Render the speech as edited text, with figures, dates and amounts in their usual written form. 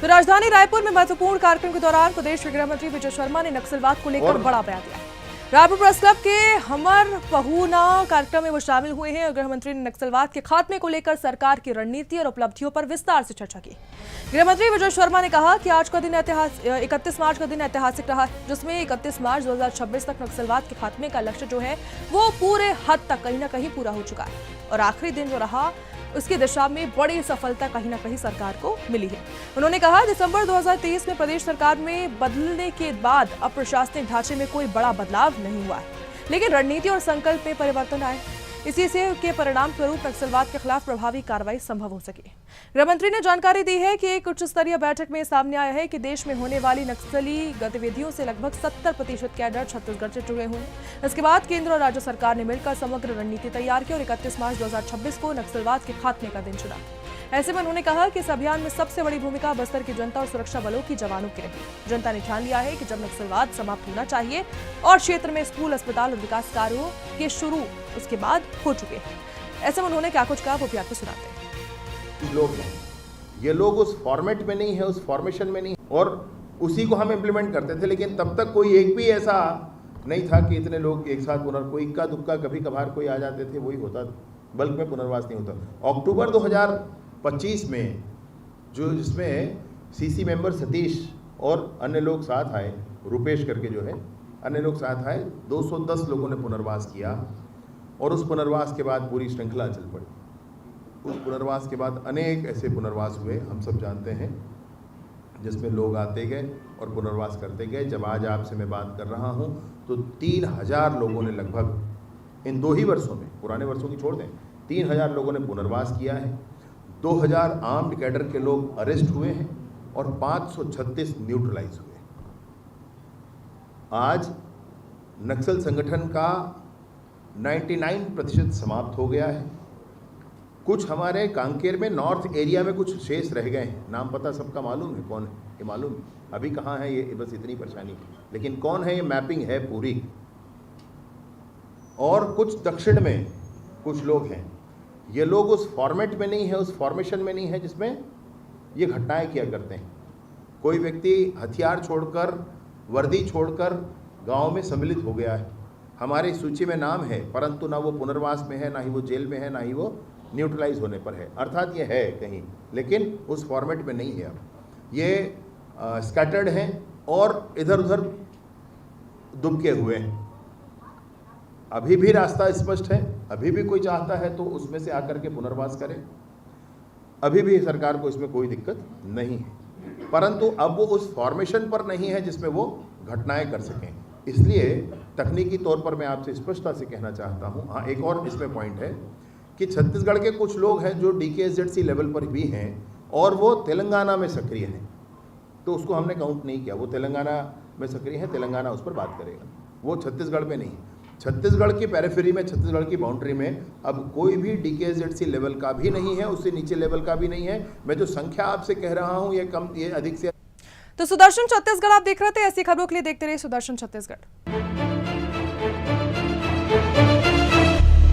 तो राजधानी रायपुर में महत्वपूर्ण कार्यक्रम के दौरान प्रदेश के गृह मंत्री विजय शर्मा ने नक्सलवाद को लेकर बड़ा बयान दिया। रायपुर प्रेस क्लब के हमर पहुना कार्यक्रम में वो शामिल हुए हैं और गृह मंत्री ने नक्सलवाद के खात्मे को लेकर सरकार की रणनीति और उपलब्धियों पर विस्तार से चर्चा की। गृह मंत्री विजय शर्मा ने कहा कि आज का दिन 31 मार्च का दिन ऐतिहासिक रहा, जिसमें 31 मार्च 2026 तक नक्सलवाद के खात्मे का लक्ष्य जो है वो पूरे हद तक कहीं ना कहीं पूरा हो चुका है और आखिरी दिन जो रहा उसकी दिशा में बड़ी सफलता कहीं ना कहीं सरकार को मिली है। उन्होंने कहा दिसंबर 2023 में प्रदेश सरकार में बदलने के बाद अब प्रशासनिक ढांचे में कोई बड़ा बदलाव नहीं हुआ है, लेकिन रणनीति और संकल्प में परिवर्तन आए। इसी से के परिणाम स्वरूप नक्सलवाद के खिलाफ प्रभावी कार्रवाई संभव हो सके। गृह मंत्री ने जानकारी दी है कि एक उच्च स्तरीय बैठक में सामने आया है कि देश में होने वाली नक्सली गतिविधियों से लगभग 70% कैडर छत्तीसगढ़ से जुड़े हुए हैं। इसके बाद केंद्र और राज्य सरकार ने मिलकर समग्र रणनीति तैयार की और 31 मार्च 2026 को नक्सलवाद के खात्मे का दिन चुना। ऐसे में उन्होंने कहा कि इस अभियान में सबसे बड़ी भूमिका बस्तर की जनता और सुरक्षा बलों की जवानों की रही। जनता ने ठान लिया है कि जब नक्सलवाद समाप्त होना चाहिए और क्षेत्र में स्कूल, अस्पताल और विकास कार्यों के शुरू उसके बाद हो चुके हैं। ऐसे में उन्होंने क्या कुछ कहा वो भी आपको सुनाते हैं। लोग हैं, ये लोग उस फॉर्मेट में नहीं है, उस फॉर्मेशन में नहीं, और उसी को हम इम्प्लीमेंट करते थे, लेकिन तब तक कोई एक भी ऐसा नहीं था कि इतने लोग एक साथ कोई इक्का दुक्का कभी कभार कोई आ जाते थे, वही होता, बल्क में पुनर्वास नहीं होता। अक्टूबर 2025 में जो जिसमें सीसी मेंबर सतीश और अन्य लोग साथ आए, रुपेश करके जो है, अन्य लोग साथ आए, 210 लोगों ने पुनर्वास किया और उस पुनर्वास के बाद पूरी श्रृंखला चल पड़ी। उस पुनर्वास के बाद अनेक ऐसे पुनर्वास हुए, हम सब जानते हैं, जिसमें लोग आते गए और पुनर्वास करते गए। जब आज आपसे मैं बात कर रहा हूं तो 3000 लोगों ने लगभग इन 2 ही वर्षों में, पुराने वर्षों की छोड़ दें, 3000 लोगों ने पुनर्वास किया है। 2000 आर्म्ड कैडर के लोग अरेस्ट हुए हैं और 536 न्यूट्रलाइज हुए। आज नक्सल संगठन का 99% समाप्त हो गया है। कुछ हमारे कांकेर में नॉर्थ एरिया में कुछ शेष रह गए हैं, नाम पता सबका मालूम है, कौन है ये मालूम है, अभी कहाँ है ये, बस इतनी परेशानी, लेकिन कौन है ये मैपिंग है पूरी। और कुछ दक्षिण में कुछ लोग हैं, ये लोग उस फॉर्मेट में नहीं है, उस फॉर्मेशन में नहीं है जिसमें ये घटनाएं किया करते हैं। कोई व्यक्ति हथियार छोड़कर, वर्दी छोड़कर गांव में सम्मिलित हो गया है, हमारी सूची में नाम है, परंतु ना वो पुनर्वास में है, ना ही वो जेल में है, ना ही वो न्यूट्रलाइज होने पर है, अर्थात ये है कहीं, लेकिन उस फॉर्मेट में नहीं है। अब ये स्कैटर्ड हैं और इधर उधर दुबके हुए हैं। अभी भी रास्ता स्पष्ट है, अभी भी कोई चाहता है तो उसमें से आकर के पुनर्वास करे, अभी भी सरकार को इसमें कोई दिक्कत नहीं है, परंतु अब वो उस फॉर्मेशन पर नहीं है जिसमें वो घटनाएं कर सकें। इसलिए तकनीकी तौर पर मैं आपसे स्पष्टता से कहना चाहता हूं। हाँ, एक और इसमें पॉइंट है कि छत्तीसगढ़ के कुछ लोग हैं जो DKSZC लेवल पर भी हैं और वो तेलंगाना में सक्रिय हैं, तो उसको हमने काउंट नहीं किया। वो तेलंगाना में सक्रिय है, तेलंगाना उस पर बात करेगा, वो छत्तीसगढ़ में नहीं। छत्तीसगढ़ की पेरिफेरी में, छत्तीसगढ़ की बाउंड्री में अब कोई भी DKSZC लेवल का भी नहीं है, उससे नीचे लेवल का भी नहीं है। मैं जो संख्या आपसे कह रहा हूँ ये कम, ये अधिक से। तो सुदर्शन छत्तीसगढ़ आप देख रहे थे, ऐसी खबरों के लिए देखते रहिए सुदर्शन छत्तीसगढ़।